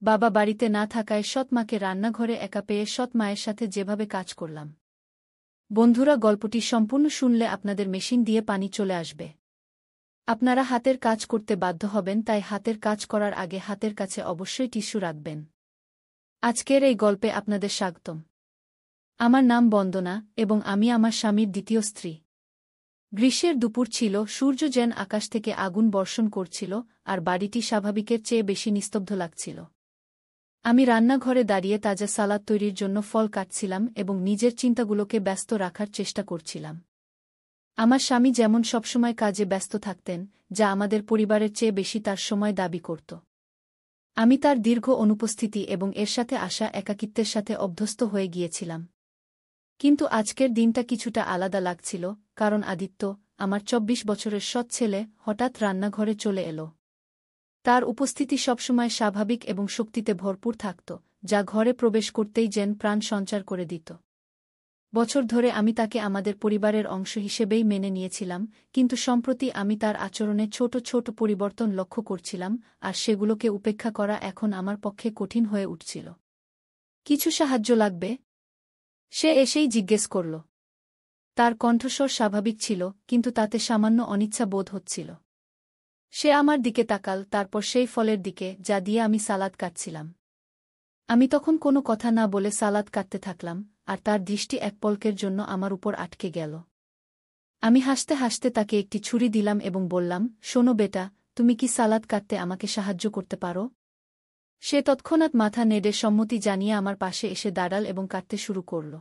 বাবা বাড়িতে না থাকায় সৎ মাকে রান্নাঘরে একা পেয়ে সৎ মায়ের সাথে যেভাবে কাজ করলাম। বন্ধুরা, গল্পটি সম্পূর্ণ শুনলে আপনাদের মেশিন দিয়ে পানি চলে আসবে। আপনারা হাতের কাজ করতে বাধ্য হবেন, তাই হাতের কাজ করার আগে হাতের কাছে অবশ্যই টিস্যু রাখবেন। আজকের এই গল্পে আপনাদের স্বাগতম। আমার নাম বন্দনা এবং আমি আমার স্বামীর দ্বিতীয় স্ত্রী। গ্রীষ্মের দুপুর ছিল, সূর্য যেন আকাশ থেকে আগুন বর্ষণ করছিল আর বাড়িটি স্বাভাবিকের চেয়ে বেশি নিস্তব্ধ লাগছিল। আমি রান্নাঘরে দাঁড়িয়ে তাজা সালাদ তৈরির জন্য ফল কাটছিলাম এবং নিজের চিন্তাগুলোকে ব্যস্ত রাখার চেষ্টা করছিলাম। আমার স্বামী যেমন সবসময় কাজে ব্যস্ত থাকতেন, যা আমাদের পরিবারের চেয়ে বেশি তার সময় দাবি করত। আমি তার দীর্ঘ অনুপস্থিতি এবং এর সাথে আসা একাকিত্বের সাথে অভ্যস্ত হয়ে গিয়েছিলাম। কিন্তু আজকের দিনটা কিছুটা আলাদা লাগছিল, কারণ আদিত্য, আমার ২৪ বছরের সৎ ছেলে, হঠাৎ রান্নাঘরে চলে এল। তার উপস্থিতি সবসময় স্বাভাবিক এবং শক্তিতে ভরপুর থাকত, যা ঘরে প্রবেশ করতেই যেন প্রাণ সঞ্চার করে দিত। বছর ধরে আমি তাকে আমাদের পরিবারের অংশ হিসেবেই মেনে নিয়েছিলাম, কিন্তু সম্প্রতি আমি তার আচরণে ছোট ছোট পরিবর্তন লক্ষ্য করছিলাম, আর সেগুলোকে উপেক্ষা করা এখন আমার পক্ষে কঠিন হয়ে উঠছিল। কিছু সাহায্য লাগবে? সে এসেই জিজ্ঞেস করল। তার কণ্ঠস্বর স্বাভাবিক ছিল, কিন্তু তাতে সামান্য অনিচ্ছা বোধ হচ্ছিল। সে আমার দিকে তাকাল, তারপর সেই ফলের দিকে যা দিয়ে আমি সালাদ কাটছিলাম। আমি তখন কোনো কথা না বলে সালাদ কাটতে থাকলাম, আর তার দৃষ্টি এক পলকের জন্য আমার উপর আটকে গেল। আমি হাসতে হাসতে তাকে একটি ছুরি দিলাম এবং বললাম, শোনো বেটা, তুমি কি সালাদ কাটতে আমাকে সাহায্য করতে পারো? সে তৎক্ষণাৎ মাথা নেড়ে সম্মতি জানিয়ে আমার পাশে এসে দাঁড়াল এবং কাটতে শুরু করল।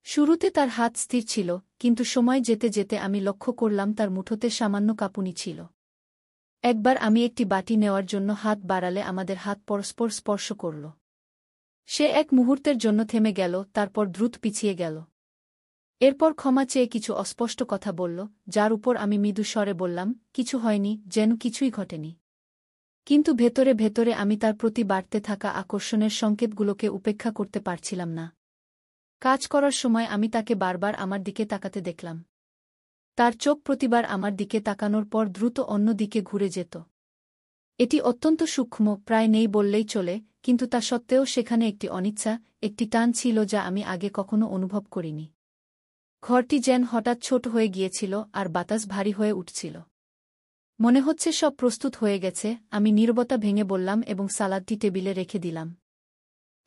শুরুতে তার হাত স্থির ছিল, কিন্তু সময় যেতে যেতে আমি লক্ষ্য করলাম তার মুঠোতে সামান্য কাঁপুনি ছিল। একবার আমি একটি বাটি নেওয়ার জন্য হাত বাড়ালে আমাদের হাত পরস্পর স্পর্শ করল। সে এক মুহূর্তের জন্য থেমে গেল, তারপর দ্রুত পিছিয়ে গেল। এরপর ক্ষমা চেয়ে কিছু অস্পষ্ট কথা বলল, যার উপর আমি মৃদু স্বরে বললাম, কিছু হয়নি, যেন কিছুই ঘটেনি। কিন্তু ভেতরে ভেতরে আমি তার প্রতি বাড়তে থাকা আকর্ষণের সংকেতগুলোকে উপেক্ষা করতে পারছিলাম না। কাজ করার সময় আমি তাকে বারবার আমার দিকে তাকাতে দেখলাম। তার চোখ প্রতিবার আমার দিকে তাকানোর পর দ্রুত অন্য দিকে ঘুরে যেত। এটি অত্যন্ত সূক্ষ্ম, প্রায় নেই বললেই চলে, কিন্তু তা সত্ত্বেও সেখানে একটি অনিচ্ছা, একটি টান ছিল যা আমি আগে কখনো অনুভব করিনি। ঘরটি যেন হঠাৎ ছোট হয়ে গিয়েছিল আর বাতাস ভারী হয়ে উঠছিল। মনে হচ্ছে সব প্রস্তুত হয়ে গেছে, আমি নীরবতা ভেঙে বললাম এবং সালাদটি টেবিলে রেখে দিলাম।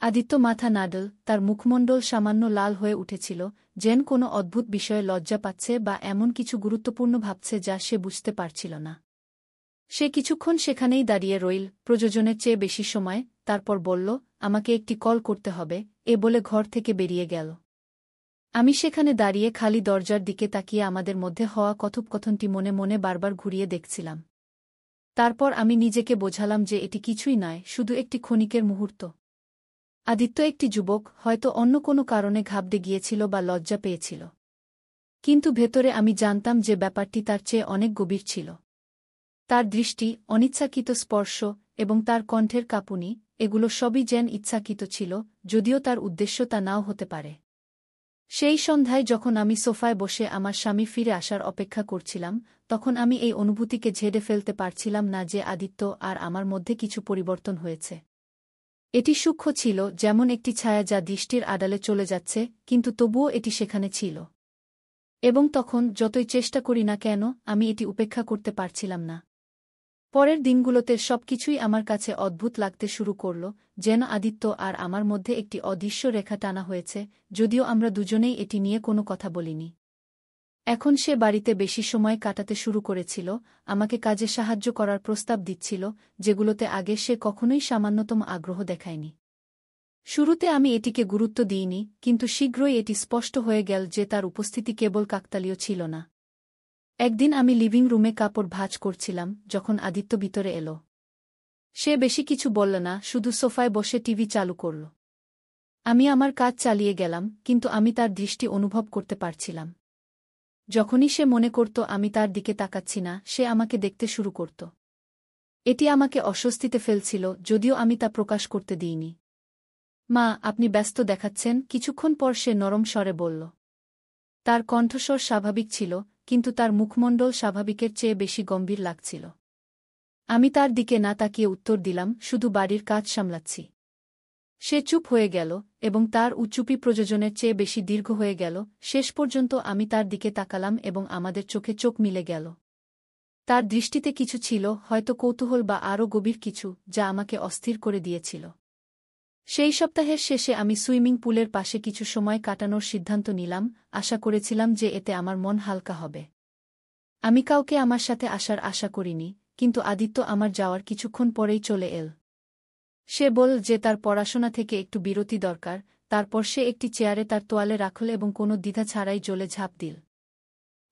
আদিত্য মাথা নাড়ল, তার মুখমণ্ডল সামান্য লাল হয়ে উঠেছিল, যেন কোনো অদ্ভুত বিষয়ে লজ্জা পাচ্ছে বা এমন কিছু গুরুত্বপূর্ণ ভাবছে যা সে বুঝতে পারছিল না। সে কিছুক্ষণ সেখানেই দাঁড়িয়ে রইল, প্রয়োজনের চেয়ে বেশি সময়, তারপর বলল, আমাকে একটি কল করতে হবে, এ বলে ঘর থেকে বেরিয়ে গেল। আমি সেখানে দাঁড়িয়ে খালি দরজার দিকে তাকিয়ে আমাদের মধ্যে হওয়া কথোপকথনটি মনে মনে বারবার ঘুরিয়ে দেখছিলাম। তারপর আমি নিজেকে বোঝালাম যে এটি কিছুই নয়, শুধু একটি ক্ষণিকের মুহূর্ত। আদিত্য একটি যুবক, হয়তো অন্য কোনো কারণে ঘাবড়ে গিয়েছিল বা লজ্জা পেয়েছিল। কিন্তু ভেতরে আমি জানতাম যে ব্যাপারটি তার চেয়ে অনেক গভীর ছিল। তার দৃষ্টি, অনিচ্ছাকৃত স্পর্শ এবং তার কণ্ঠের কাঁপুনি, এগুলো সবই যেন ইচ্ছাকৃত ছিল, যদিও তার উদ্দেশ্য তা নাও হতে পারে। সেই সন্ধ্যায় যখন আমি সোফায় বসে আমার স্বামী ফিরে আসার অপেক্ষা করছিলাম, তখন আমি এই অনুভূতিকে ঝেড়ে ফেলতে পারছিলাম না যে আদিত্য আর আমার মধ্যে কিছু পরিবর্তন হয়েছে। এটি সূক্ষ্ম ছিল, যেমন একটি ছায়া যা দৃষ্টির আড়ালে চলে যাচ্ছে, কিন্তু তবুও এটি সেখানে ছিল। এবং তখন, যতই চেষ্টা করি না কেন, আমি এটি উপেক্ষা করতে পারছিলাম না। পরের দিনগুলোতে সবকিছুই আমার কাছে অদ্ভুত লাগতে শুরু করল, যেন আদিত্য আর আমার মধ্যে একটি অদৃশ্য রেখা টানা হয়েছে, যদিও আমরা দুজনেই এটি নিয়ে কোনো কথা বলিনি। এখন সে বাড়িতে বেশি সময় কাটাতে শুরু করেছিল, আমাকে কাজে সাহায্য করার প্রস্তাব দিচ্ছিল, যেগুলোতে আগে সে কখনোই সামান্যতম আগ্রহ দেখায়নি। শুরুতে আমি এটিকে গুরুত্ব দিইনি, কিন্তু শীঘ্রই এটি স্পষ্ট হয়ে গেল যে তার উপস্থিতি কেবল কাকতালীয় ছিল না। একদিন আমি লিভিং রুমে কাপড় ভাঁজ করছিলাম, যখন আদিত্য ভিতরে এল। সে বেশি কিছু বলল না, শুধু সোফায় বসে টিভি চালু করল। আমি আমার কাজ চালিয়ে গেলাম, কিন্তু আমি তার দৃষ্টি অনুভব করতে পারছিলাম। যখনই সে মনে করত আমি তার দিকে তাকাচ্ছি না, সে আমাকে দেখতে শুরু করত। এটি আমাকে অস্বস্তিতে ফেলছিল, যদিও আমি তা প্রকাশ করতে দিইনি। মা, আপনি ব্যস্ত দেখাচ্ছেন, কিছুক্ষণ পর সে নরম স্বরে বলল। তার কণ্ঠস্বর স্বাভাবিক ছিল, কিন্তু তার মুখমণ্ডল স্বাভাবিকের চেয়ে বেশি গম্ভীর লাগছিল। আমি তার দিকে না তাকিয়ে উত্তর দিলাম, শুধু বাড়ির কাজ সামলাচ্ছি। সে চুপ হয়ে গেল, এবং তার চুপি প্রয়োজনের চেয়ে বেশি দীর্ঘ হয়ে গেল। শেষ পর্যন্ত আমি তার দিকে তাকালাম এবং আমাদের চোখে চোখ মিলে গেল। তার দৃষ্টিতে কিছু ছিল, হয়তো কৌতূহল বা আরও গভীর কিছু, যা আমাকে অস্থির করে দিয়েছিল। সেই সপ্তাহের শেষে আমি সুইমিং পুলের পাশে কিছু সময় কাটানোর সিদ্ধান্ত নিলাম, আশা করেছিলাম যে এতে আমার মন হালকা হবে। আমি কাউকে আমার সাথে আসার আশা করিনি, কিন্তু আদিত্য আমার যাওয়ার কিছুক্ষণ পরেই চলে এল। সে বলল যে তার পড়াশোনা থেকে একটু বিরতি দরকার, তারপর সে একটি চেয়ারে তার তোয়ালে রাখল এবং কোনো দ্বিধা ছাড়াই জলে ঝাঁপ দিল।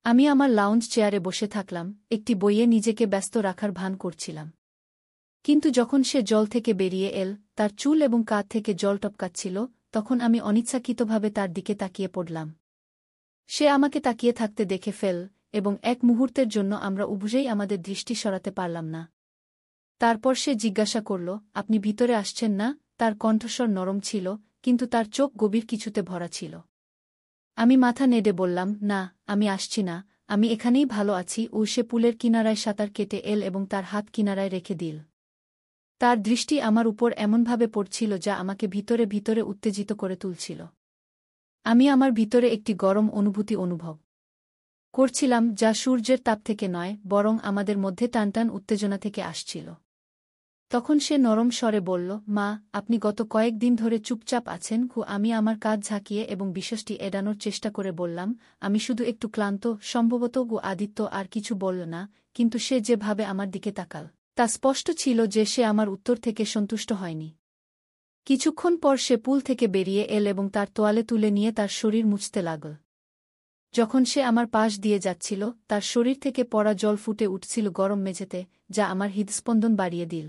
আমি আমার লাউঞ্জ চেয়ারে বসে থাকলাম, একটি বইয়ে নিজেকে ব্যস্ত রাখার ভান করছিলাম। কিন্তু যখন সে জল থেকে বেরিয়ে এল, তার চুল এবং কাঁধ থেকে জল টপকাচ্ছিল, তখন আমি অনিচ্ছাকৃতভাবে তার দিকে তাকিয়ে পড়লাম। সে আমাকে তাকিয়ে থাকতে দেখে ফেল, এবং এক মুহূর্তের জন্য আমরা উভয়েই আমাদের দৃষ্টি সরাতে পারলাম না। তারপর সে জিজ্ঞাসা করল, আপনি ভিতরে আসছেন না? তার কণ্ঠস্বর নরম ছিল, কিন্তু তার চোখ গভীর কিছুতে ভরা ছিল। আমি মাথা নেড়ে বললাম, না, আমি আসছি না, আমি এখানেই ভালো আছি। সে পুলের কিনারায় সাঁতার কেটে এল এবং তার হাত কিনারায় রেখে দিল। তার দৃষ্টি আমার উপর এমনভাবে পড়ছিল যা আমাকে ভিতরে ভিতরে উত্তেজিত করে তুলছিল। আমি আমার ভিতরে একটি গরম অনুভূতি অনুভব করছিলাম, যা সূর্যের তাপ থেকে নয়, বরং আমাদের মধ্যে টানটান উত্তেজনা থেকে আসছিল। তখন সে নরম স্বরে বলল, মা, আপনি গত কয়েকদিন ধরে চুপচাপ আছেন। আমি আমার কাঁধ ঝাঁকিয়ে এবং বিষয়টি এড়ানোর চেষ্টা করে বললাম, আমি শুধু একটু ক্লান্ত। সম্ভবত আদিত্য আর কিছু বলল না, কিন্তু সে যেভাবে আমার দিকে তাকাল, তা স্পষ্ট ছিল যে সে আমার উত্তর থেকে সন্তুষ্ট হয়নি। কিছুক্ষণ পর সে পুল থেকে বেরিয়ে এল এবং তার তোয়ালে তুলে নিয়ে তার শরীর মুছতে লাগল। যখন সে আমার পাশ দিয়ে যাচ্ছিল, তার শরীর থেকে পড়া জল ফুটে উঠছিল গরম মেঝেতে, যা আমার হৃদস্পন্দন বাড়িয়ে দিল।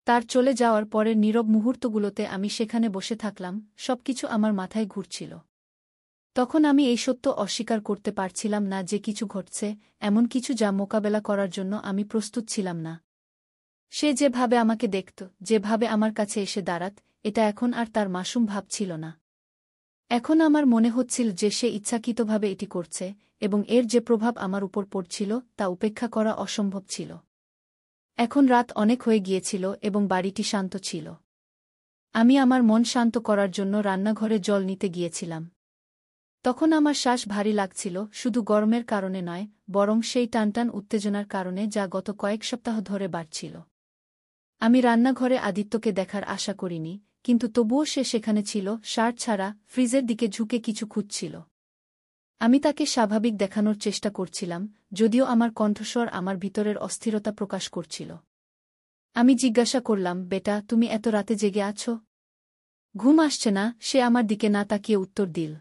তার চলে যাওয়ার পরের নীরব মুহূর্তগুলোতে আমি সেখানে বসে থাকলাম, সবকিছু আমার মাথায় ঘুরছিল। তখন আমি এই সত্য অস্বীকার করতে পারছিলাম না যে কিছু ঘটছে, এমন কিছু যা মোকাবেলা করার জন্য আমি প্রস্তুত ছিলাম না। সে যেভাবে আমাকে দেখত, যেভাবে আমার কাছে এসে দাঁড়াত, এটা এখন আর তার মাসুম ভাব ছিল না। এখন আমার মনে হচ্ছিল যে সে ইচ্ছাকৃতভাবে এটি করছে, এবং এর যে প্রভাব আমার উপর পড়ছিল তা উপেক্ষা করা অসম্ভব ছিল। এখন রাত অনেক হয়ে গিয়েছিল এবং বাড়িটি শান্ত ছিল। আমি আমার মন শান্ত করার জন্য রান্নাঘরে জল নিতে গিয়েছিলাম। তখন আমার শ্বাস ভারী লাগছিল, শুধু গরমের কারণে নয়, বরং সেই টানটান উত্তেজনার কারণে যা গত কয়েক সপ্তাহ ধরে বাড়ছিল। আমি রান্নাঘরে আদিত্যকে দেখার আশা করিনি, কিন্তু তবুও সে সেখানে ছিল, শার্ট ছাড়া, ফ্রিজের দিকে ঝুঁকে কিছু খুঁজছিল। আমি তাকে স্বাভাবিক দেখানোর চেষ্টা করছিলাম, যদিও আমার কণ্ঠস্বর আমার ভিতরের অস্থিরতা প্রকাশ করছিল। আমি জিজ্ঞাসা করলাম, বেটা, তুমি এত রাতে জেগে আছো? ঘুম আসছে না? সে আমার দিকে না তাকিয়ে উত্তর দিল।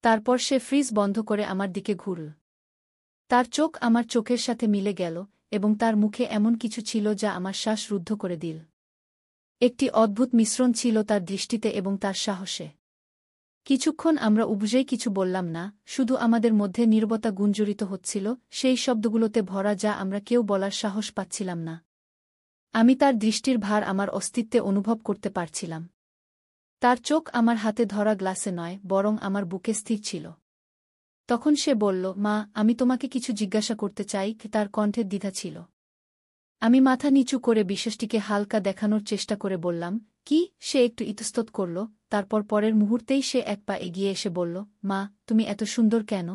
তারপর সে ফ্রিজ বন্ধ করে আমার দিকে ঘুরল। তার চোখ আমার চোখের সাথে মিলে গেল, এবং তার মুখে এমন কিছু ছিল যা আমার শ্বাস রুদ্ধ করে দিল। একটি অদ্ভুত মিশ্রণ ছিল তার দৃষ্টিতে এবং তার সাহসে। কিছুক্ষণ আমরা উভয়েই কিছু বললাম না, শুধু আমাদের মধ্যে নীরবতা গুঞ্জরিত হচ্ছিল, সেই শব্দগুলোতে ভরা যা আমরা কেউ বলার সাহস পাচ্ছিলাম না। আমি তার দৃষ্টির ভার আমার অস্তিত্বে অনুভব করতে পারছিলাম। তার চোখ আমার হাতে ধরা গ্লাসে নয়, বরং আমার বুকে স্থির ছিল। তখন সে বলল, মা, আমি তোমাকে কিছু জিজ্ঞাসা করতে চাই। তার কণ্ঠের দ্বিধা ছিল। আমি মাথা নিচু করে বিষয়টিকে হালকা দেখানোর চেষ্টা করে বললাম, কি? সে একটু ইতস্তত করল, তারপর পরের মুহূর্তেই সে এক পা এগিয়ে এসে বলল, মা, তুমি এত সুন্দর কেন?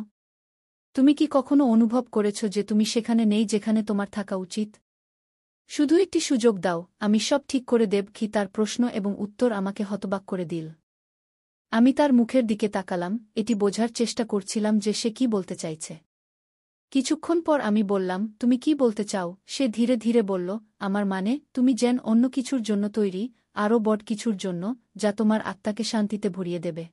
তুমি কি কখনো অনুভব করেছ যে তুমি সেখানে নেই যেখানে তোমার থাকা উচিত? শুধু একটি সুযোগ দাও, আমি সব ঠিক করে দেব। তার প্রশ্ন এবং উত্তর আমাকে হতবাক করে দিল। আমি তার মুখের দিকে তাকালাম, এটি বোঝার চেষ্টা করছিলাম যে সে কি বলতে চাইছে। কিছুক্ষণ পর আমি বললাম, তুমি কি বলতে চাও? সে ধীরে ধীরে বলল, আমার মানে, তুমি যেন অন্য কিছুর জন্য তৈরি, আরও বড় কিছুর জন্য, যা তোমার আত্মাকে শান্তিতে ভরিয়ে দেবে।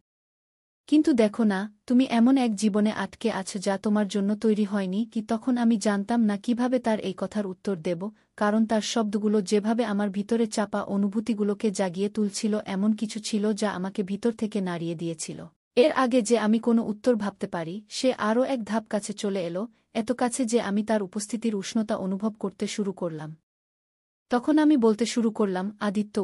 কিন্তু দেখো না, তুমি এমন এক জীবনে আটকে আছো যা তোমার জন্য তৈরি হয়নি। তখন আমি জানতাম না কিভাবে তার এই কথার উত্তর দেব, কারণ তার শব্দগুলো যেভাবে আমার ভিতরে চাপা অনুভূতিগুলোকে জাগিয়ে তুলছিল, এমন কিছু ছিল যা আমাকে ভিতর থেকে নাড়িয়ে দিয়েছিল। এর আগে যে আমি কোনো উত্তর ভাবতে পারি, সে আরও এক ধাপ কাছে চলে এলো, এত কাছে যে আমি তার উপস্থিতির উষ্ণতা অনুভব করতে শুরু করলাম। তখন আমি বলতে শুরু করলাম, আদিত্য।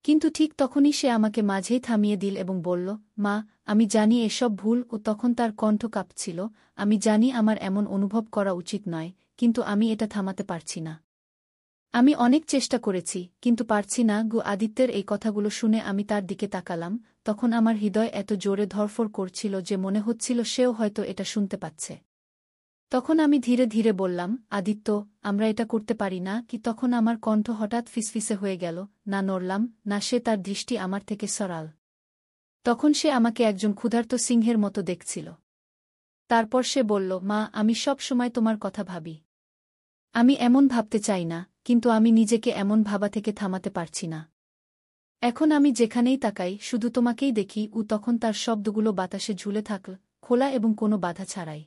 কিন্তু ঠিক তখনই সে আমাকে মাঝেই থামিয়ে দিল এবং বলল, মা, আমি জানি এসব ভুল। তখন তার কণ্ঠ কাঁপছিল। আমি জানি আমার এমন অনুভব করা উচিত নয়, কিন্তু আমি এটা থামাতে পারছি না। আমি অনেক চেষ্টা করেছি, কিন্তু পারছি না। আদিত্যের এই কথাগুলো শুনে আমি তার দিকে তাকালাম, তখন আমার হৃদয় এত জোরে ধড়ফড় করছিল যে মনে হচ্ছিল সেও হয়তো এটা শুনতে পাচ্ছে। তখন আমি ধীরে ধীরে বললাম, আদিত্য, আমরা এটা করতে পারি না কি? তখন আমার কণ্ঠ হঠাৎ ফিসফিসে হয়ে গেল, না নড়লাম, না সে তার দৃষ্টি আমার থেকে সরাল। তখন সে আমাকে একজন ক্ষুধার্ত সিংহের মতো দেখছিল। তারপর সে বলল, মা, আমি সব সময় তোমার কথা ভাবি। আমি এমন ভাবতে চাই না, কিন্তু আমি নিজেকে এমন ভাবা থেকে থামাতে পারছি না। এখন আমি যেখানেই তাকাই শুধু তোমাকেই দেখি। তখন তার শব্দগুলো বাতাসে ঝুলে থাকল, খোলা এবং কোনো বাধা ছাড়াই।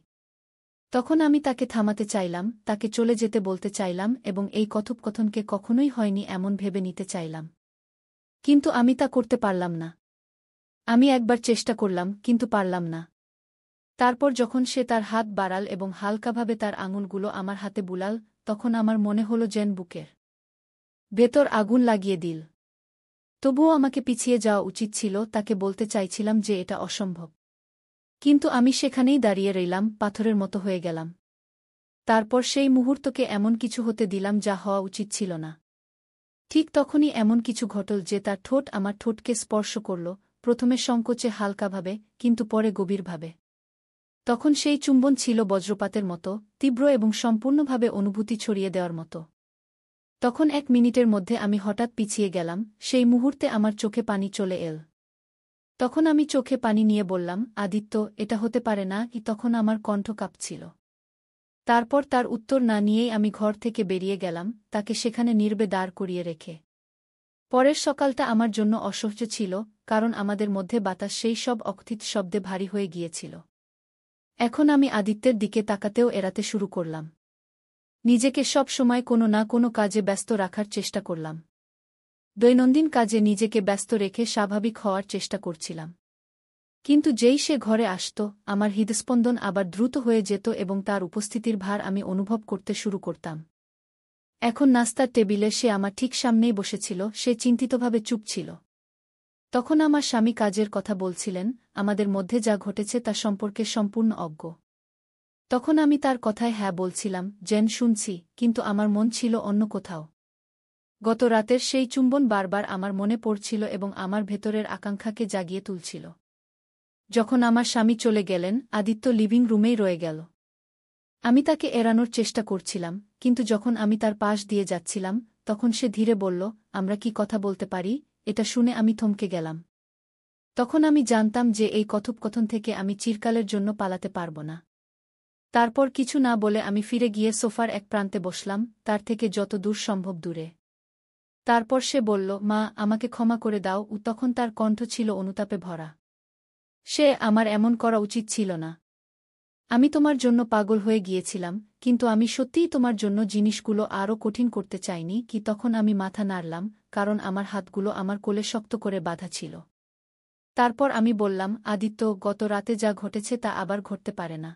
তখন আমি তাকে থামাতে চাইলাম, তাকে চলে যেতে বলতে চাইলাম এবং এই কথোপকথনকে কখনোই হয়নি এমন ভেবে নিতে চাইলাম। কিন্তু আমি তা করতে পারলাম না। আমি একবার চেষ্টা করলাম, কিন্তু পারলাম না। তারপর যখন সে তার হাত বাড়াল এবং হালকাভাবে তার আঙুলগুলো আমার হাতে বুলাল, তখন আমার মনে হলো যেন বুকের ভেতর আগুন লাগিয়ে দিল। তবুও আমাকে পিছিয়ে যাওয়া উচিত ছিল, তাকে বলতে চাইছিলাম যে এটা অসম্ভব। কিন্তু আমি সেখানেই দাঁড়িয়ে রইলাম, পাথরের মতো হয়ে গেলাম। তারপর সেই মুহূর্তকে এমন কিছু হতে দিলাম যা হওয়া উচিত ছিল না। ঠিক তখনই এমন কিছু ঘটল যে তার ঠোঁট আমার ঠোঁটকে স্পর্শ করল, প্রথমে সংকোচে হালকাভাবে, কিন্তু পরে গভীরভাবে। তখন সেই চুম্বন ছিল বজ্রপাতের মতো, তীব্র এবং সম্পূর্ণভাবে অনুভূতি ছড়িয়ে দেওয়ার মতো। তখন 1 মিনিটের মধ্যে আমি হঠাৎ পিছিয়ে গেলাম, সেই মুহূর্তে আমার চোখে পানি চলে এল। তখন আমি চোখে পানি নিয়ে বললাম, আদিত্য, এটা হতে পারে না কি? তখন আমার কণ্ঠ কাঁপছিল। তারপর তার উত্তর না নিয়েই আমি ঘর থেকে বেরিয়ে গেলাম, তাকে সেখানে নীরবে দাঁড় করিয়ে রেখে। পরের সকালটা আমার জন্য অসহ্য ছিল, কারণ আমাদের মধ্যে বাতাস সেই সব অকথিত শব্দে ভারী হয়ে গিয়েছিল। এখন আমি আদিত্যের দিকে তাকাতেও এড়াতে শুরু করলাম। নিজেকে সব সময় কোনো না কোনো কাজে ব্যস্ত রাখার চেষ্টা করলাম। দৈনন্দিন কাজে নিজেকে ব্যস্ত রেখে স্বাভাবিক হওয়ার চেষ্টা করছিলাম। কিন্তু যেই সে ঘরে আসত, আমার হৃদস্পন্দন আবার দ্রুত হয়ে যেত এবং তার উপস্থিতির ভার আমি অনুভব করতে শুরু করতাম। এখন নাস্তার টেবিলে সে আমার ঠিক সামনেই বসেছিল, সে চিন্তিতভাবে চুপ ছিল। তখন আমার স্বামী কাজের কথা বলছিলেন, আমাদের মধ্যে যা ঘটেছে তা সম্পর্কে সম্পূর্ণ অজ্ঞ। তখন আমি তার কথায় হ্যাঁ বলছিলাম, যেন শুনছি, কিন্তু আমার মন ছিল অন্য কোথাও। গত রাতের সেই চুম্বন বারবার আমার মনে পড়ছিল এবং আমার ভেতরের আকাঙ্ক্ষাকে জাগিয়ে তুলছিল। যখন আমার স্বামী চলে গেলেন, আদিত্য লিভিং রুমেই রয়ে গেল। আমি তাকে এড়ানোর চেষ্টা করছিলাম, কিন্তু যখন আমি তার পাশ দিয়ে যাচ্ছিলাম, তখন সে ধীরে বলল, আমরা কি কথা বলতে পারি? এটা শুনে আমি থমকে গেলাম। তখন আমি জানতাম যে এই কথোপকথন থেকে আমি চিরকালের জন্য পালাতে পারব না। তারপর কিছু না বলে আমি ফিরে গিয়ে সোফার এক প্রান্তে বসলাম, তার থেকে যত দূর সম্ভব দূরে। তারপর সে বলল, মা, আমাকে ক্ষমা করে দাও। তখন তার কণ্ঠ ছিল অনুতাপে ভরা। সে আমার এমন করা উচিত ছিল না। আমি তোমার জন্য পাগল হয়ে গিয়েছিলাম, কিন্তু আমি সত্যিই তোমার জন্য জিনিসগুলো আরও কঠিন করতে চাইনি কি? তখন আমি মাথা নাড়লাম, কারণ আমার হাতগুলো আমার কোলে শক্ত করে বাঁধা ছিল। তারপর আমি বললাম, আদিত্য, গত রাতে যা ঘটেছে তা আবার ঘটতে পারে না।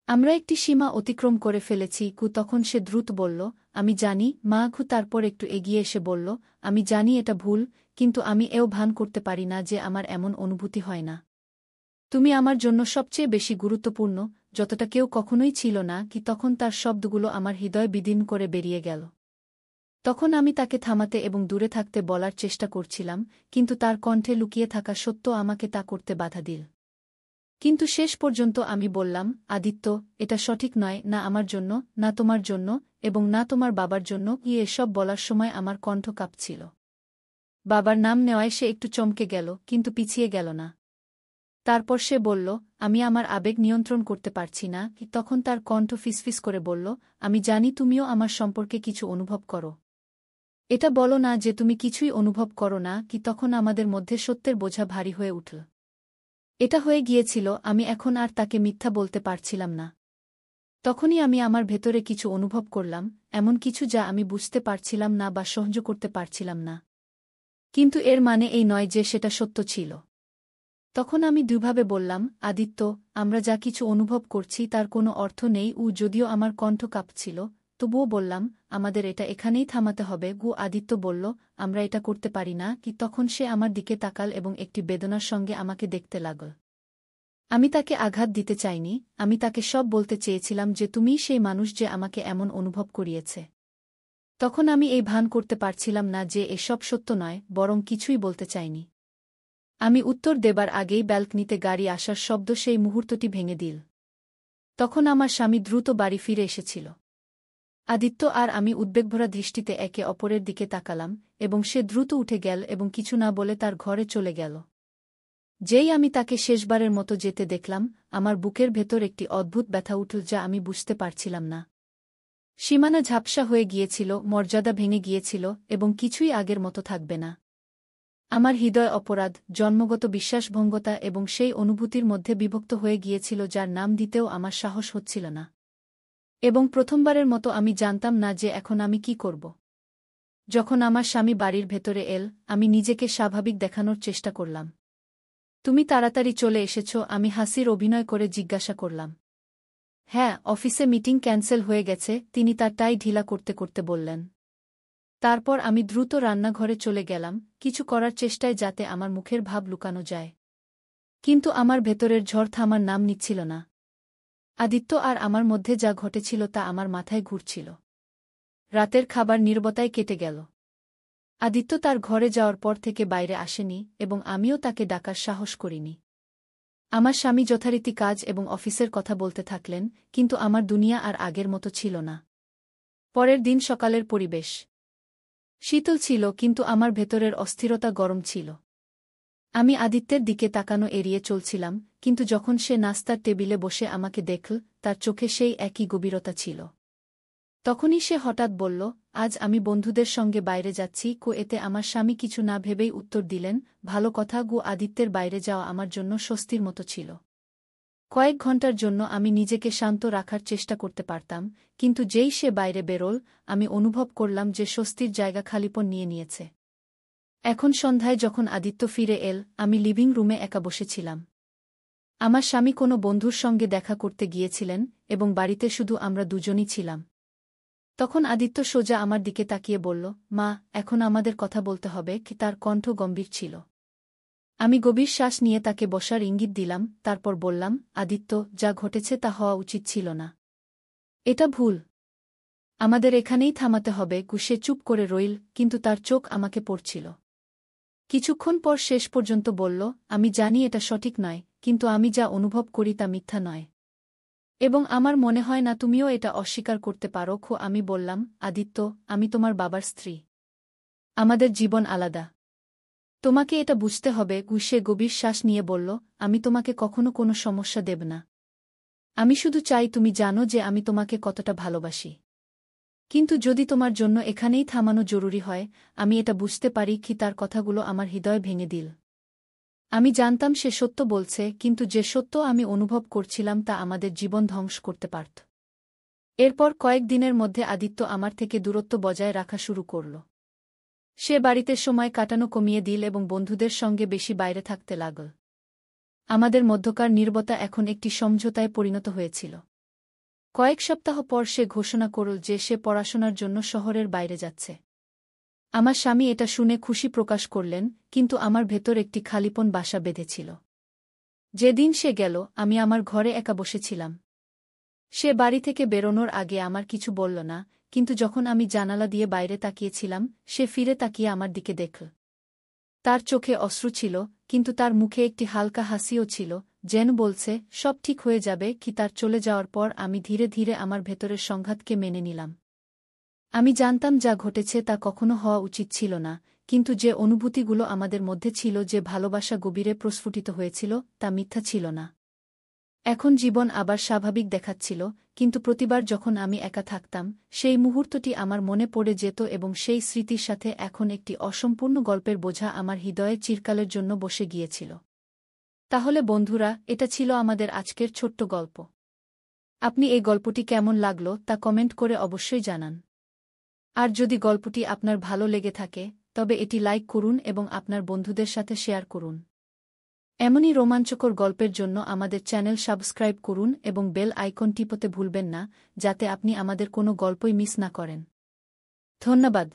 আমরা একটি সীমা অতিক্রম করে ফেলেছি। তখন সে দ্রুত বলল, আমি জানি, মা। তারপর একটু এগিয়ে এসে বলল, আমি জানি এটা ভুল, কিন্তু আমি এও ভান করতে পারি না যে আমার এমন অনুভূতি হয় না। তুমি আমার জন্য সবচেয়ে বেশি গুরুত্বপূর্ণ, যতটা কেউ কখনোই ছিল না কি? তখন তার শব্দগুলো আমার হৃদয় বিদীর্ণ করে বেরিয়ে গেল। তখন আমি তাকে থামাতে এবং দূরে থাকতে বলার চেষ্টা করছিলাম, কিন্তু তার কণ্ঠে লুকিয়ে থাকা সত্য আমাকে তা করতে বাধা দিল। কিন্তু শেষ পর্যন্ত আমি বললাম, আদিত্য, এটা সঠিক নয়, না আমার জন্য, না তোমার জন্য, এবং না তোমার বাবার জন্য। এসব বলার সময় আমার কণ্ঠ কাঁপছিল। বাবার নাম নেওয়ায় সে একটু চমকে গেল, কিন্তু পিছিয়ে গেল না। তারপর সে বলল, আমি আমার আবেগ নিয়ন্ত্রণ করতে পারছি না। তখন তার কণ্ঠ ফিসফিস করে বলল, আমি জানি তুমিও আমার সম্পর্কে কিছু অনুভব করো। এটা বলো না যে তুমি কিছুই অনুভব করো না কি? তখন আমাদের মধ্যে সত্যের বোঝা ভারী হয়ে উঠল। এটা হয়ে গিয়েছিল, আমি এখন আর তাকে মিথ্যা বলতে পারছিলাম না। তখনই আমি আমার ভেতরে কিছু অনুভব করলাম, এমন কিছু যা আমি বুঝতে পারছিলাম না বা সহ্য করতে পারছিলাম না। কিন্তু এর মানে এই নয় যে সেটা সত্য ছিল। তখন আমি দুভাবে বললাম, আদিত্য, আমরা যা কিছু অনুভব করছি তার কোনো অর্থ নেই। যদিও আমার কণ্ঠ কাঁপছিল, তবুও বললাম, আমাদের এটা এখানেই থামাতে হবে। আদিত্য বলল, আমরা এটা করতে পারি না কি? তখন সে আমার দিকে তাকাল এবং একটি বেদনার সঙ্গে আমাকে দেখতে লাগল। আমি তাকে আঘাত দিতে চাইনি, আমি তাকে সব বলতে চেয়েছিলাম যে তুমিই সেই মানুষ যে আমাকে এমন অনুভব করিয়েছে। তখন আমি এই ভান করতে পারছিলাম না যে এসব সত্য নয়, বরং কিছুই বলতে চাইনি। আমি উত্তর দেবার আগেই ব্যালকনিতে গাড়ি আসার শব্দ সেই মুহূর্তটি ভেঙে দিল। তখন আমার স্বামী দ্রুত বাড়ি ফিরে এসেছিল। আদিত্য আর আমি উদ্বেগভরা দৃষ্টিতে একে অপরের দিকে তাকালাম, এবং সে দ্রুত উঠে গেল এবং কিছু না বলে তার ঘরে চলে গেল। যেই আমি তাকে শেষবারের মতো যেতে দেখলাম, আমার বুকের ভেতর একটি অদ্ভুত ব্যথা উঠল যা আমি বুঝতে পারছিলাম না। সীমানা ঝাপসা হয়ে গিয়েছিল, মর্যাদা ভেঙে গিয়েছিল, এবং কিছুই আগের মতো থাকবে না। আমার হৃদয় অপরাধ, জন্মগত বিশ্বাসভঙ্গতা এবং সেই অনুভূতির মধ্যে বিভক্ত হয়ে গিয়েছিল যার নাম দিতেও আমার সাহস হচ্ছিল না। এবং প্রথমবারের মতো আমি জানতাম না যে এখন আমি কি করব। যখন আমার স্বামী বাড়ির ভেতরে এল, আমি নিজেকে স্বাভাবিক দেখানোর চেষ্টা করলাম। তুমি তাড়াতাড়ি চলে এসেছ, আমি হাসির অভিনয় করে জিজ্ঞাসা করলাম। হ্যাঁ, অফিসে মিটিং ক্যান্সেল হয়ে গেছে, তিনি তার টাই ঢিলা করতে করতে বললেন। তারপর আমি দ্রুত রান্নাঘরে চলে গেলাম, কিছু করার চেষ্টায় যাতে আমার মুখের ভাব লুকানো যায়। কিন্তু আমার ভেতরের ঝড় থামার নাম নিচ্ছিল না। আদিত্য আর আমার মধ্যে যা ঘটেছিল তা আমার মাথায় ঘুরছিল। রাতের খাবার নীরবতায় কেটে গেল। আদিত্য তার ঘরে যাওয়ার পর থেকে বাইরে আসেনি, এবং আমিও তাকে ডাকার সাহস করিনি। আমার স্বামী যথারীতি কাজ এবং অফিসের কথা বলতে থাকলেন, কিন্তু আমার দুনিয়া আর আগের মতো ছিল না। পরের দিন সকালের পরিবেশ শীতল ছিল, কিন্তু আমার ভেতরের অস্থিরতা গরম ছিল। আমি আদিত্যের দিকে তাকানো এড়িয়ে চলছিলাম, কিন্তু যখন সে নাস্তার টেবিলে বসে আমাকে দেখল, তার চোখে সেই একই গভীরতা ছিল। তখনই সে হঠাৎ বলল, আজ আমি বন্ধুদের সঙ্গে বাইরে যাচ্ছি। এতে আমার স্বামী কিছু না ভেবেই উত্তর দিলেন, ভালো কথা। আদিত্যের বাইরে যাওয়া আমার জন্য স্বস্তির মতো ছিল। কয়েক ঘন্টার জন্য আমি নিজেকে শান্ত রাখার চেষ্টা করতে পারতাম, কিন্তু যেই সে বাইরে বেরোল, আমি অনুভব করলাম যে স্বস্তির জায়গা খালিপন নিয়ে নিয়েছে। এখন সন্ধ্যায় যখন আদিত্য ফিরে এল, আমি লিভিং রুমে একা বসেছিলাম। আমার স্বামী কোনো বন্ধুর সঙ্গে দেখা করতে গিয়েছিলেন, এবং বাড়িতে শুধু আমরা দুজনই ছিলাম। তখন আদিত্য সোজা আমার দিকে তাকিয়ে বলল, মা, এখন আমাদের কথা বলতে হবে। তার কণ্ঠ গম্ভীর ছিল। আমি গভীর শ্বাস নিয়ে তাকে বসার ইঙ্গিত দিলাম, তারপর বললাম, আদিত্য, যা ঘটেছে তা হওয়া উচিত ছিল না। এটা ভুল। আমাদের এখানেই থামাতে হবে। সে চুপ করে রইল, কিন্তু তার চোখ আমাকে পড়ছিল। কিছুক্ষণ পর শেষ পর্যন্ত বলল, আমি জানি এটা সঠিক নয়, কিন্তু আমি যা অনুভব করি তা মিথ্যা নয়। এবং আমার মনে হয় না তুমিও এটা অস্বীকার করতে পারো। আমি বললাম, আদিত্য, আমি তোমার বাবার স্ত্রী। আমাদের জীবন আলাদা। তোমাকে এটা বুঝতে হবে। সে গভীর শ্বাস নিয়ে বলল, আমি তোমাকে কখনো কোনো সমস্যা দেব না। আমি শুধু চাই তুমি জানো যে আমি তোমাকে কতটা ভালোবাসি। কিন্তু যদি তোমার জন্য এখানেই থামানো জরুরি হয়, আমি এটা বুঝতে পারি। তার কথাগুলো আমার হৃদয় ভেঙে দিল। আমি জানতাম সে সত্য বলছে, কিন্তু যে সত্য আমি অনুভব করছিলাম তা আমাদের জীবন ধ্বংস করতে পারত। এরপর কয়েক দিনের মধ্যে আদিত্য আমার থেকে দূরত্ব বজায় রাখা শুরু করল। সে বাড়িতে সময় কাটানো কমিয়ে দিল এবং বন্ধুদের সঙ্গে বেশি বাইরে থাকতে লাগল। আমাদের মধ্যকার নীরবতা এখন একটি সমঝোতায় পরিণত হয়েছিল। কয়েক সপ্তাহ পর সে ঘোষণা করল যে সে পড়াশোনার জন্য শহরের বাইরে যাচ্ছে। আমার স্বামী এটা শুনে খুশি প্রকাশ করলেন, কিন্তু আমার ভেতর একটি খালিপন বাসা বেঁধেছিল। যেদিন সে গেল, আমি আমার ঘরে একা বসেছিলাম। সে বাড়ি থেকে বেরোনোর আগে আমার কিছু বলল না, কিন্তু যখন আমি জানালা দিয়ে বাইরে তাকিয়েছিলাম, সে ফিরে তাকিয়ে আমার দিকে দেখল। তার চোখে অশ্রু ছিল, কিন্তু তার মুখে একটি হালকা হাসিও ছিল, যেন বলছে, সব ঠিক হয়ে যাবে। তার চলে যাওয়ার পর আমি ধীরে ধীরে আমার ভেতরের সংঘাতকে মেনে নিলাম। আমি জানতাম যা ঘটেছে তা কখনো হওয়া উচিত ছিল না, কিন্তু যে অনুভূতিগুলো আমাদের মধ্যে ছিল, যে ভালোবাসা গভীরে প্রস্ফুটিত হয়েছিল, তা মিথ্যা ছিল না। এখন জীবন আবার স্বাভাবিক দেখাচ্ছিল, কিন্তু প্রতিবার যখন আমি একা থাকতাম, সেই মুহূর্তটি আমার মনে পড়ে যেত এবং সেই স্মৃতির সাথে এখন একটি অসম্পূর্ণ গল্পের বোঝা আমার হৃদয়ে চিরকালের জন্য বসে গিয়েছিল। তাহলে বন্ধুরা, এটা ছিল আমাদের আজকের ছোট্ট গল্প। আপনি এই গল্পটি কেমন লাগলো তা কমেন্ট করে অবশ্যই জানান। আর যদি গল্পটি আপনার ভালো লেগে থাকে, তবে এটি লাইক করুন এবং আপনার বন্ধুদের সাথে শেয়ার করুন। এমনই রোমাঞ্চকর গল্পের জন্য আমাদের চ্যানেল সাবস্ক্রাইব করুন এবং বেল আইকন টিপতে ভুলবেন না, যাতে আপনি আমাদের কোনো গল্পই মিস না করেন। ধন্যবাদ।